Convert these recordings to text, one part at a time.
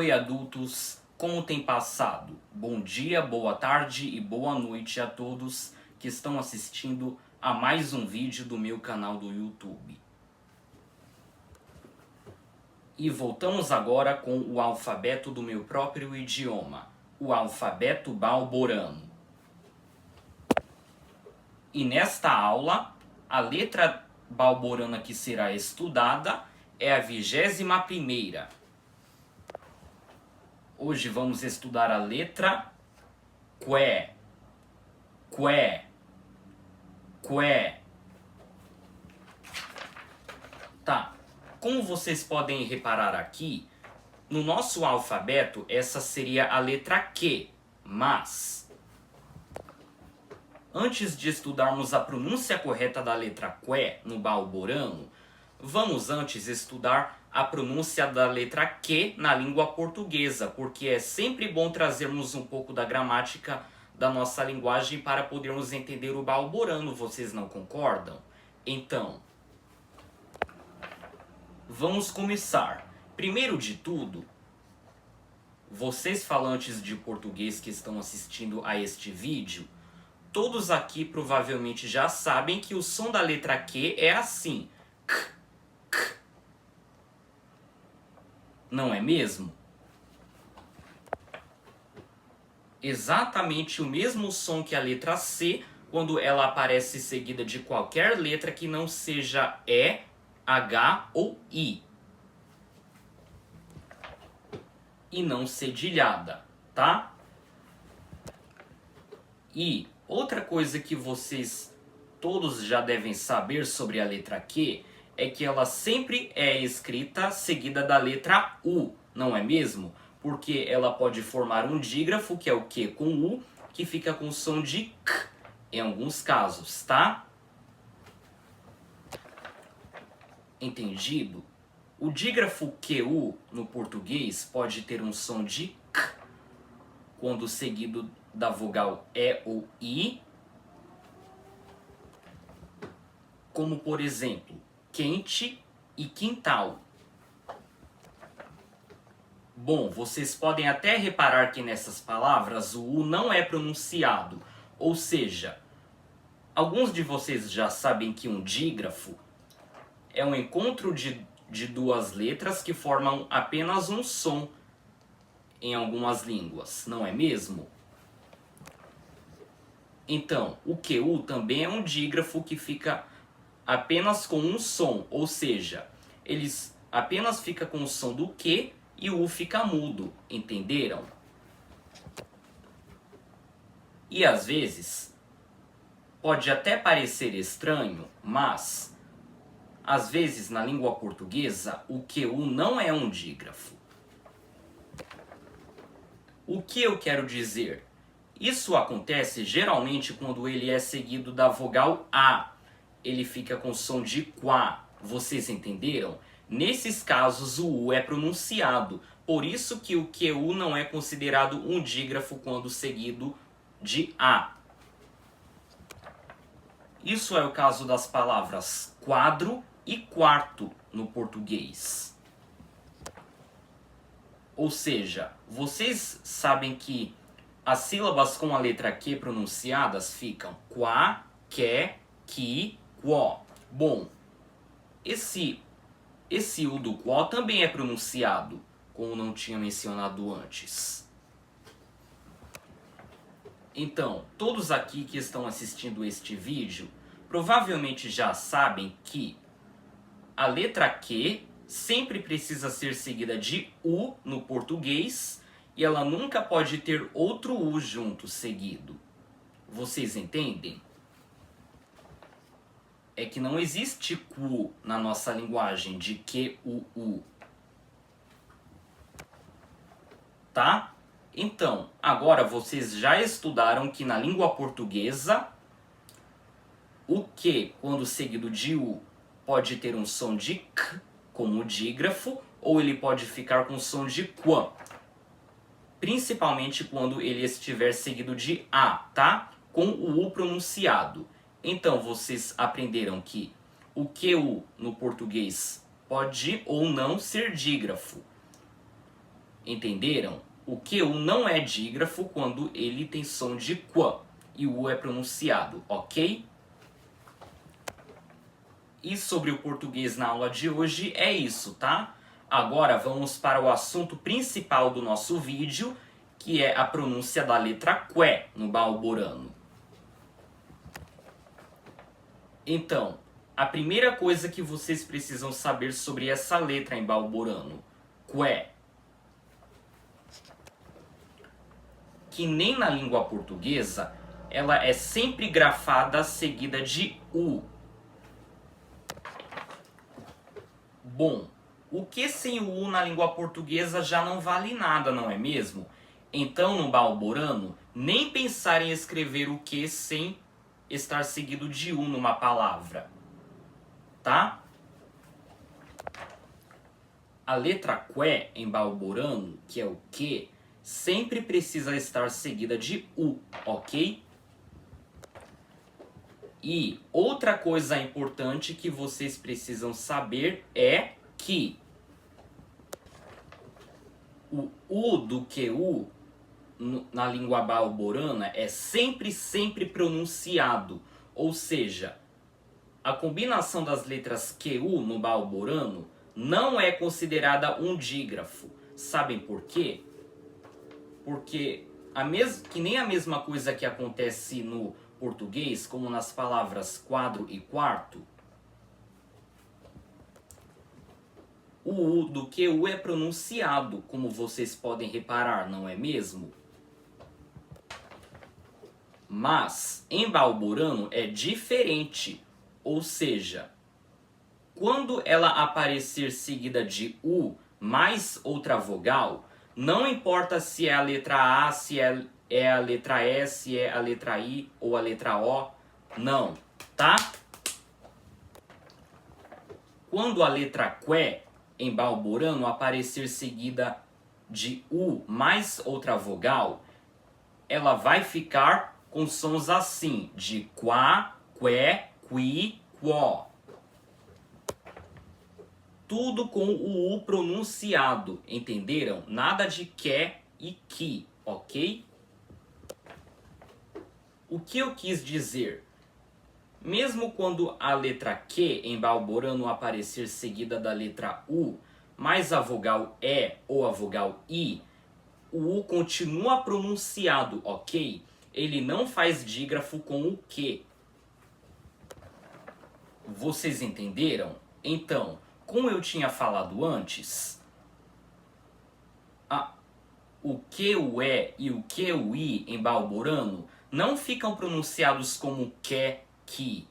Oi, adultos, como tem passado? Bom dia, boa tarde e boa noite a todos que estão assistindo a mais um vídeo do meu canal do YouTube. E voltamos agora com o alfabeto do meu próprio idioma, o alfabeto balborano. E nesta aula, a letra balborana que será estudada é a 21ª. Hoje vamos estudar a letra Qué. Qué. Qué. Tá. Como vocês podem reparar aqui, no nosso alfabeto essa seria a letra Q, mas antes de estudarmos a pronúncia correta da letra Qué no balborano, vamos antes estudar a pronúncia da letra Q na língua portuguesa, porque é sempre bom trazermos um pouco da gramática da nossa linguagem para podermos entender o balborano, vocês não concordam? Então, vamos começar. Primeiro de tudo, vocês falantes de português que estão assistindo a este vídeo, todos aqui provavelmente já sabem que o som da letra Q é assim. K, k. Não é mesmo? Exatamente o mesmo som que a letra C quando ela aparece seguida de qualquer letra que não seja E, H ou I. E não cedilhada, tá? E outra coisa que vocês todos já devem saber sobre a letra Q é que ela sempre é escrita seguida da letra U, não é mesmo? Porque ela pode formar um dígrafo, que é o Q com U, que fica com som de K em alguns casos, tá? Entendido? O dígrafo QU no português pode ter um som de K quando seguido da vogal E ou I, como por exemplo, quente e quintal. Bom, vocês podem até reparar que nessas palavras o U não é pronunciado, ou seja, alguns de vocês já sabem que um dígrafo é um encontro de duas letras que formam apenas um som em algumas línguas, não é mesmo? Então, o QU também é um dígrafo que fica apenas com um som, ou seja, eles apenas fica com o som do Q e o U fica mudo, entenderam? E às vezes, pode até parecer estranho, mas às vezes na língua portuguesa o QU não é um dígrafo. O que eu quero dizer? Isso acontece geralmente quando ele é seguido da vogal A. Ele fica com som de quá. Vocês entenderam? Nesses casos o U é pronunciado. Por isso que o QU não é considerado um dígrafo quando seguido de A. Isso é o caso das palavras quadro e quarto no português. Ou seja, vocês sabem que as sílabas com a letra Q pronunciadas ficam quá, qué, qui, quó. Bom, esse U do quó também é pronunciado, como não tinha mencionado antes. Então, todos aqui que estão assistindo este vídeo, provavelmente já sabem que a letra Q sempre precisa ser seguida de U no português e ela nunca pode ter outro U junto seguido. Vocês entendem? É que não existe Q na nossa linguagem de QUU. Tá? Então, agora vocês já estudaram que na língua portuguesa o Q, quando seguido de U, pode ter um som de K, como dígrafo, ou ele pode ficar com som de Qu, principalmente quando ele estiver seguido de A, tá? Com o U pronunciado. Então, vocês aprenderam que o QU no português pode ou não ser dígrafo. Entenderam? O QU não é dígrafo quando ele tem som de qu e o U é pronunciado, ok? E sobre o português na aula de hoje é isso, tá? Agora vamos para o assunto principal do nosso vídeo, que é a pronúncia da letra que no balborano. Então, a primeira coisa que vocês precisam saber sobre essa letra em balborano, que nem na língua portuguesa, ela é sempre grafada seguida de U. Bom, o que sem o U na língua portuguesa já não vale nada, não é mesmo? Então, no balborano, nem pensar em escrever o que sem estar seguido de U numa palavra, tá? A letra que em balborano, que é o que, sempre precisa estar seguida de U, ok? E outra coisa importante que vocês precisam saber é que o U do QU na língua balborana é sempre pronunciado. Ou seja, a combinação das letras QU no balborano não é considerada um dígrafo. Sabem por quê? Porque que nem a mesma coisa que acontece no português, como nas palavras quadro e quarto, o U do QU é pronunciado, como vocês podem reparar, não é mesmo? Mas em balborano é diferente, ou seja, quando ela aparecer seguida de U mais outra vogal, não importa se é a letra A, se é a letra E, se é a letra I ou a letra O, não, tá? Quando a letra que em balborano aparecer seguida de U mais outra vogal, ela vai ficar com sons assim, de quá, que, qui, quó. Tudo com o U pronunciado, entenderam? Nada de que e que, ok? O que eu quis dizer? Mesmo quando a letra Q em balborano aparecer seguida da letra U, mais a vogal E ou a vogal I, o U continua pronunciado, ok? Ele não faz dígrafo com o Q. Vocês entenderam? Então, como eu tinha falado antes, o Q, o E e o Q, o I em balborano não ficam pronunciados como que, que,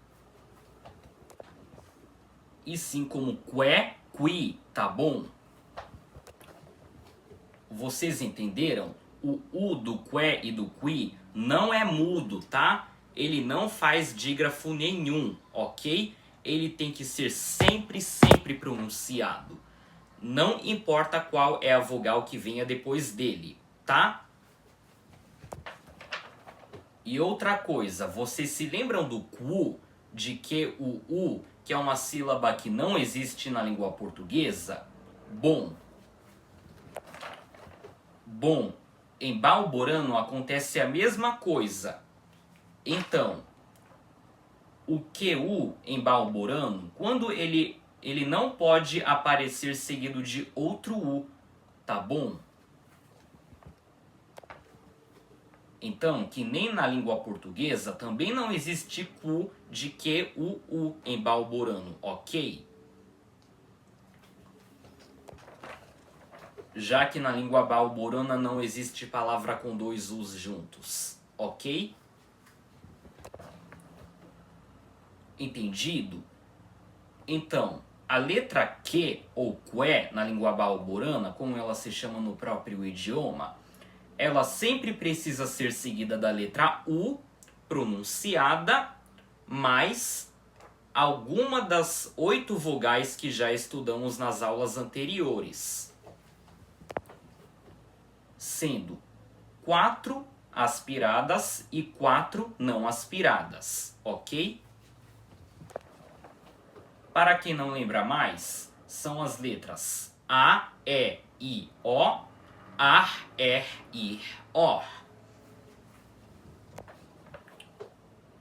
e sim como que, qui, tá bom? Vocês entenderam? O U do que e do qui não é mudo, tá? Ele não faz dígrafo nenhum, ok? Ele tem que ser sempre pronunciado. Não importa qual é a vogal que venha depois dele, tá? E outra coisa, vocês se lembram do QU, de que o U, que é uma sílaba que não existe na língua portuguesa? Bom, em balborano acontece a mesma coisa. Então, o QU em balborano, quando ele não pode aparecer seguido de outro U, tá bom? Então, que nem na língua portuguesa, também não existe Q de QUU em balborano, ok? Já que na língua balborana não existe palavra com dois U's juntos, ok? Entendido? Então, a letra Q ou que na língua balborana, como ela se chama no próprio idioma, ela sempre precisa ser seguida da letra U, pronunciada, mais alguma das 8 vogais que já estudamos nas aulas anteriores, sendo 4 aspiradas e 4 não aspiradas, ok? Para quem não lembra mais, são as letras A, E, I, O, ar, er, ir, or.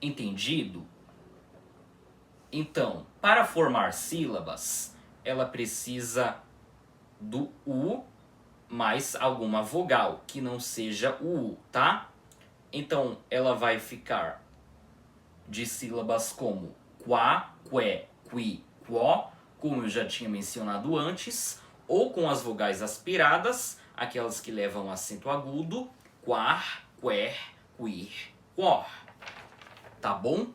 Entendido? Então, para formar sílabas, ela precisa do U mais alguma vogal, que não seja o U, tá? Então, ela vai ficar de sílabas como quá, qué, qui, quó, como eu já tinha mencionado antes, ou com as vogais aspiradas, aquelas que levam acento agudo, quar, quer, quir, quor. Tá bom?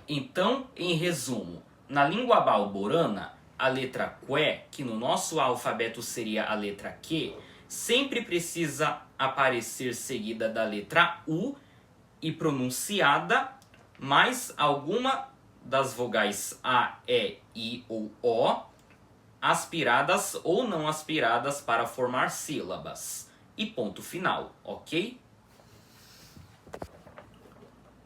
Então, em resumo, na língua balborana, a letra qué, que no nosso alfabeto seria a letra Q, sempre precisa aparecer seguida da letra U e pronunciada, mais alguma das vogais A, E, I ou O, aspiradas ou não aspiradas para formar sílabas. E ponto final, ok?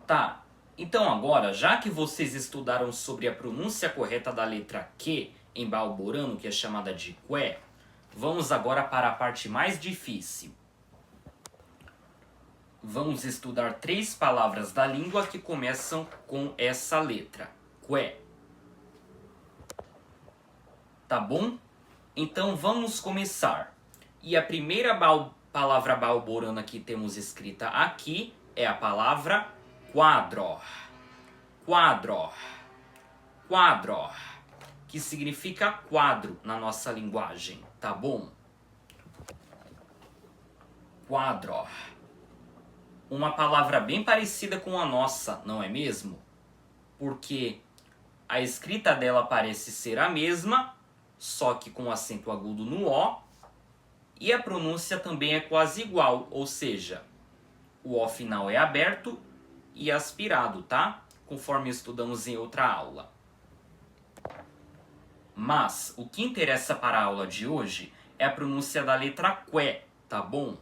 Tá, então agora, já que vocês estudaram sobre a pronúncia correta da letra Q em balborano, que é chamada de qué, vamos agora para a parte mais difícil. Vamos estudar 3 palavras da língua que começam com essa letra, qué. Tá bom? Então vamos começar. E a primeira palavra balborana que temos escrita aqui é a palavra quadro. Quadro. Quadro. Que significa quadro na nossa linguagem, tá bom? Quadro. Uma palavra bem parecida com a nossa, não é mesmo? Porque a escrita dela parece ser a mesma, só que com acento agudo no O, e a pronúncia também é quase igual, ou seja, o O final é aberto e aspirado, tá? Conforme estudamos em outra aula. Mas o que interessa para a aula de hoje é a pronúncia da letra qué, tá bom?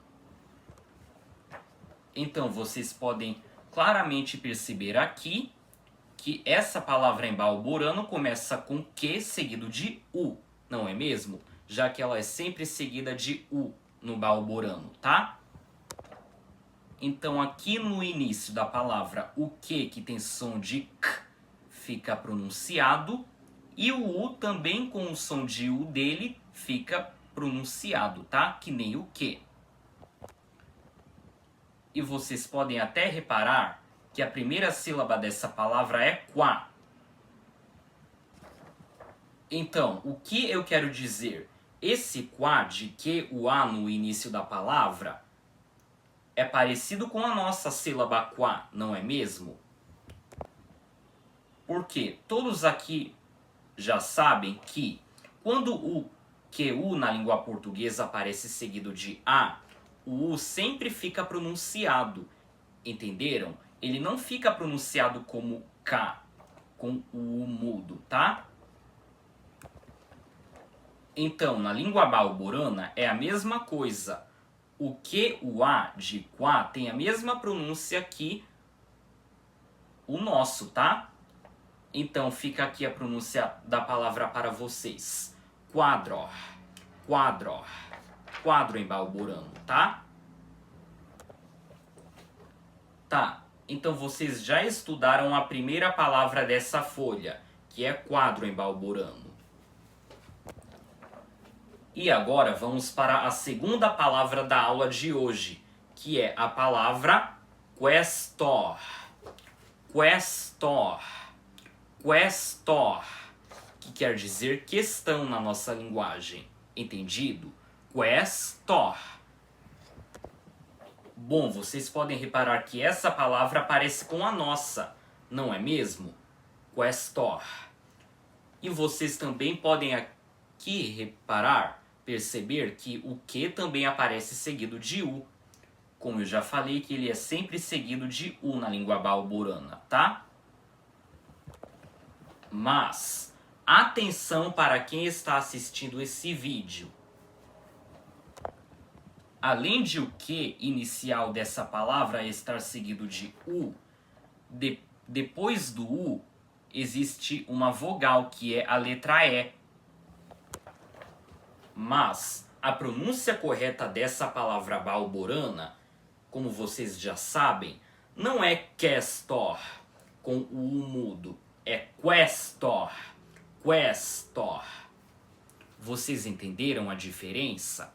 Então vocês podem claramente perceber aqui que essa palavra em balborano começa com Q seguido de U, não é mesmo? Já que ela é sempre seguida de U no balborano, tá? Então aqui no início da palavra o Q, que tem som de K, fica pronunciado, e o U também com o som de U dele fica pronunciado, tá? Que nem o Q. E vocês podem até reparar que a primeira sílaba dessa palavra é quá. Então, o que eu quero dizer? Esse quá de Q, o A no início da palavra, é parecido com a nossa sílaba quá, não é mesmo? Porque todos aqui já sabem que quando o QU na língua portuguesa aparece seguido de A, o U sempre fica pronunciado, entenderam? Ele não fica pronunciado como K, com o U mudo, tá? Então, na língua balborana é a mesma coisa. O Q, o A de quá tem a mesma pronúncia que o nosso, tá? Então fica aqui a pronúncia da palavra para vocês. Quadro. Quadro. Quadro em balborano, tá? Tá, então vocês já estudaram a primeira palavra dessa folha, que é quadro em balborano. E agora vamos para a segunda palavra da aula de hoje, que é a palavra questor. Questor. Questor, que quer dizer questão na nossa linguagem. Entendido? Questor. Bom, vocês podem reparar que essa palavra aparece com a nossa, não é mesmo? Questor. E vocês também podem aqui reparar, perceber que o Q também aparece seguido de U. Como eu já falei que ele é sempre seguido de U na língua balborana, tá? Mas, atenção para quem está assistindo esse vídeo. Além de o Q inicial dessa palavra estar seguido de U, depois do U existe uma vogal que é a letra E. Mas, a pronúncia correta dessa palavra balborana, como vocês já sabem, não é questor com o U mudo, é questor, questor. Vocês entenderam a diferença?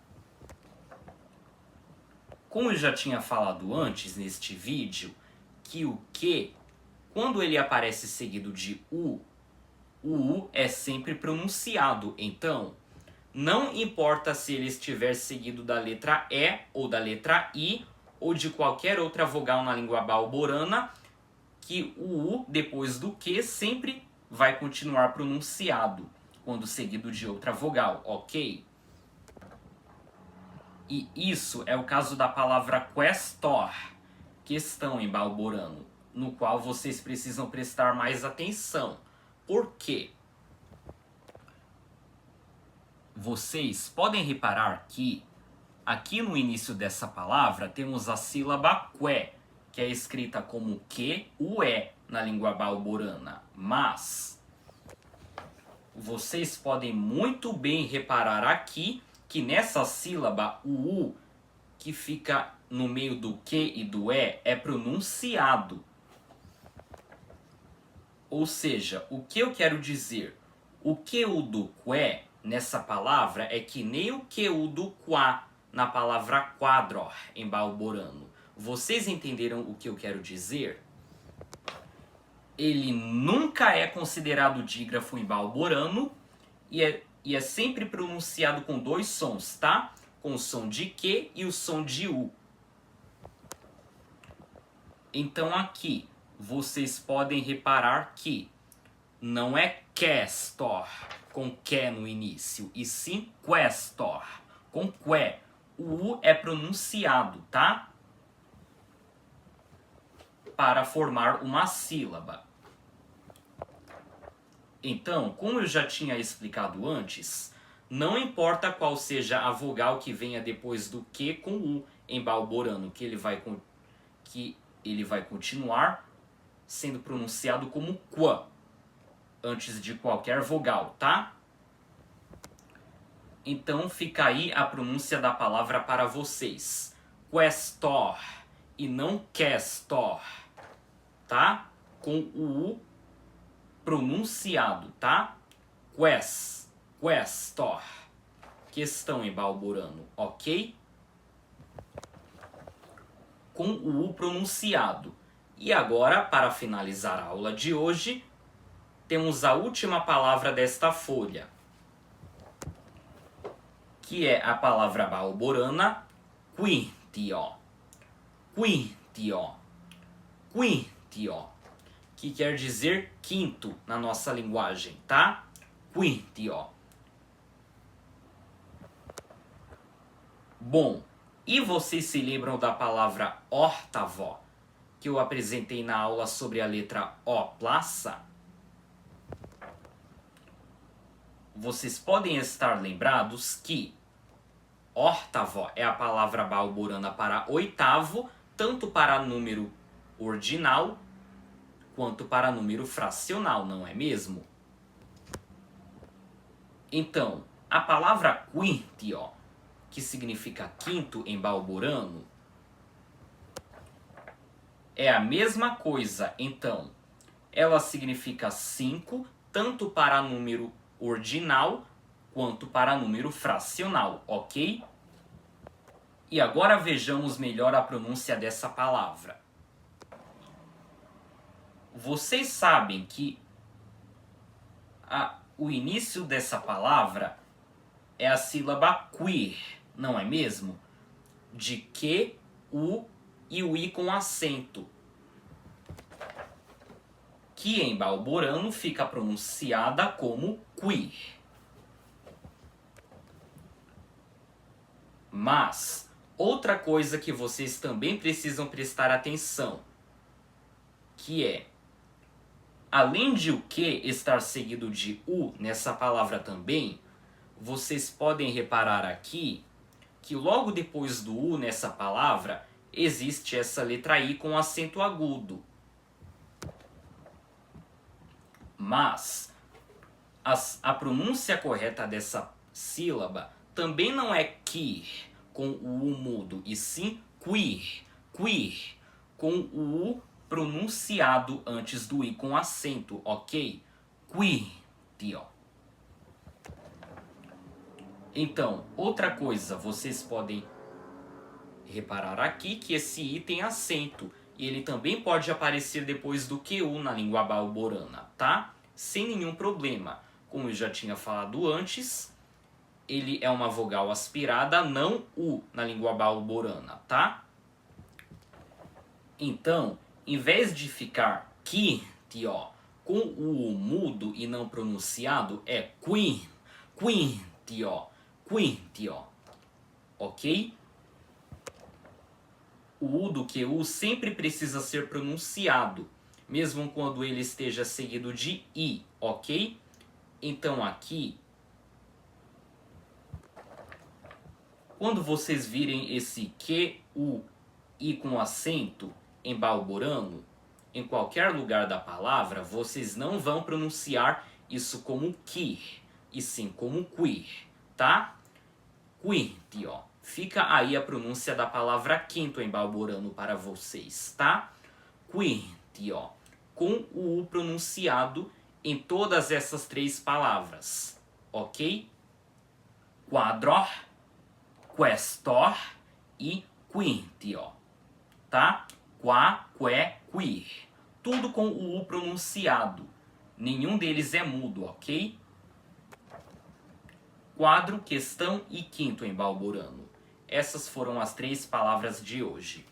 Como eu já tinha falado antes neste vídeo, que o que, quando ele aparece seguido de U, o U é sempre pronunciado. Então, não importa se ele estiver seguido da letra E ou da letra I ou de qualquer outra vogal na língua balborana, que o U depois do que sempre vai continuar pronunciado quando seguido de outra vogal, ok? E isso é o caso da palavra questor, questão em balborano, no qual vocês precisam prestar mais atenção. Por quê? Vocês podem reparar que aqui no início dessa palavra temos a sílaba que é escrita como que, ué, na língua balborana. Mas vocês podem muito bem reparar aqui que nessa sílaba o U, que fica no meio do que e do é pronunciado. Ou seja, o que eu quero dizer? O QU do que nessa palavra é que nem o QU do quá na palavra quadro em balborano. Vocês entenderam o que eu quero dizer? Ele nunca é considerado dígrafo em balborano e é sempre pronunciado com dois sons, tá? Com o som de que e o som de u. Então aqui vocês podem reparar que não é questor com que no início, e sim questor com que. O u é pronunciado, tá? Para formar uma sílaba. Então, como eu já tinha explicado antes, não importa qual seja a vogal que venha depois do que com u em balborano, que ele vai continuar sendo pronunciado como qua antes de qualquer vogal, tá? Então fica aí a pronúncia da palavra para vocês. Questor e não questor, tá? Com o u pronunciado, tá? Questor. Questão em balborano, ok? Com o u pronunciado. E agora, para finalizar a aula de hoje, temos a última palavra desta folha, que é a palavra balborana quintio. Quintio. Quintio. Que quer dizer quinto na nossa linguagem, tá? Quintio. Bom, e vocês se lembram da palavra órtavo, que eu apresentei na aula sobre a letra O plaça? Vocês podem estar lembrados que órtavo é a palavra balborana para oitavo, tanto para número ordinal quanto para número fracional, não é mesmo? Então, a palavra quintio, que significa quinto em balborano, é a mesma coisa. Então, ela significa 5, tanto para número ordinal quanto para número fracional, ok? E agora vejamos melhor a pronúncia dessa palavra. Vocês sabem que o início dessa palavra é a sílaba queer, não é mesmo? De que, u e o i com acento. Que em balborano fica pronunciada como queer. Mas outra coisa que vocês também precisam prestar atenção, que é, além de o que estar seguido de u nessa palavra também, vocês podem reparar aqui que logo depois do u nessa palavra existe essa letra i com acento agudo. Mas a pronúncia correta dessa sílaba também não é queer com o U mudo, e sim queer, queer, com o U pronunciado antes do I com acento, ok? Queer, ó. Então, outra coisa, vocês podem reparar aqui que esse I tem acento, e ele também pode aparecer depois do QU na língua balborana, tá? Sem nenhum problema. Como eu já tinha falado antes, ele é uma vogal aspirada, não U na língua balborana, tá? Então, em vez de ficar ki, ó, com o U mudo e não pronunciado, é queen, queen, ó, queen, ó, ok? O U do QU sempre precisa ser pronunciado, mesmo quando ele esteja seguido de I, ok? Então aqui, quando vocês virem esse QU I com acento em balborano, em qualquer lugar da palavra, vocês não vão pronunciar isso como queer, e sim como queer, tá? Queer, ó. Fica aí a pronúncia da palavra quinto em balborano para vocês, tá? Queer, ó. Com o U pronunciado em todas essas três palavras, ok? Quadror, questor e queer, ó. Tá? Qua, que, queer. Tudo com o U pronunciado. Nenhum deles é mudo, ok? Quadro, questão e quinto em balborano. Essas foram as três palavras de hoje.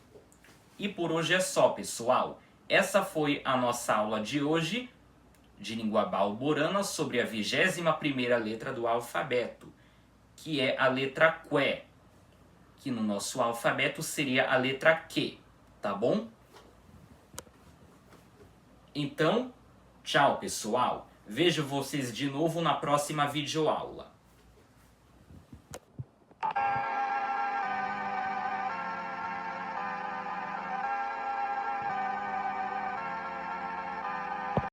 E por hoje é só, pessoal. Essa foi a nossa aula de hoje de língua balborana sobre a 21ª letra do alfabeto, que é a letra Que, que no nosso alfabeto seria a letra Q, tá bom? Então, tchau, pessoal. Vejo vocês de novo na próxima videoaula.